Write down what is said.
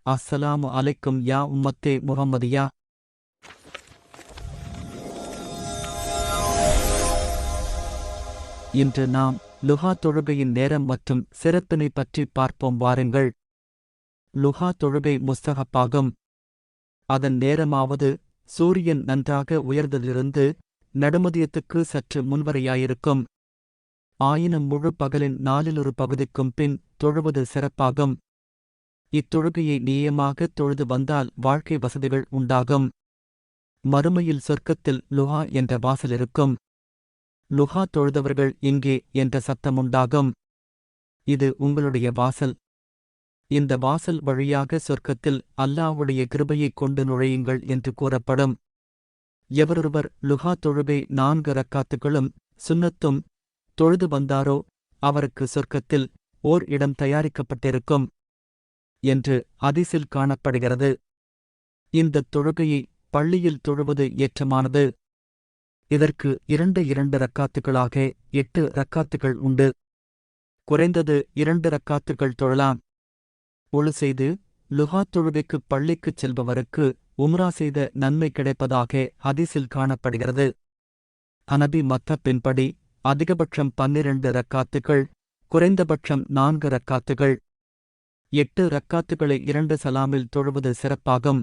அஸ்ஸலாமு அலைக்கும் யா உம்மத்தே முஹம்மதியா. இன்று நாம் லுஹா தொழுகையின் நேரம் மற்றும் சிறப்பினை பற்றி பார்ப்போம் வாருங்கள். லுஹா தொழுகை முஸ்தஹப்பாகும். அதன் நேரமாவது சூரியன் நன்றாக உயர்ந்ததிலிருந்து நடுமதியத்துக்கு சற்று முன்வரையாயிருக்கும். ஆயினும் முழு பகலின் நாலிலொரு பகுதிக்கும் பின் தொழுவது சிறப்பாகும். இத்தொழுகையை நியமாக தொழுது வந்தால் வாழ்க்கை வசதிகள் உண்டாகும். மறுமையில் சொர்க்கத்தில் லுஹா என்ற வாசல் இருக்கும். லுஹா தொழுதவர்கள் இங்கே என்ற சத்தமுண்டாகும். இது உங்களுடைய வாசல். இந்த வாசல் வழியாக சொர்க்கத்தில் அல்லாஹ்வுடைய கிருபையைக் கொண்டு நுழையுங்கள் என்று கூறப்படும். எவரொருவர் லுஹா தொழுகை 4 ரக்காத்துகளும் சுன்னத்தும் தொழுது வந்தாரோ அவருக்கு சொர்க்கத்தில் ஓர் இடம் தயாரிக்கப்பட்டிருக்கும் என்று ஹதீஸில் காணப்படுகிறது. இந்தத் தொழுகையை பள்ளியில் தொழுவது ஏற்றமானது. இதற்கு 2 ரக்காத்துகளாக 8 ரக்காத்துகள் உண்டு. குறைந்தது 2 ரக்காத்துகள் தொழலாம். ஒழு செய்து லுஹா தொழுகைக்குப் பள்ளிக்குச் செல்பவருக்கு உம்ரா செய்த நன்மை கிடைப்பதாக ஹதீஸில் காணப்படுகிறது. ஹனபி மத்ஹப்பின்படி அதிகபட்சம் 12 ரக்காத்துகள், குறைந்தபட்சம் 4 ரக்காத்துகள். 8 ரக்காத்துகளை 2 சலாமில் தொழுவது சிறப்பாகும்.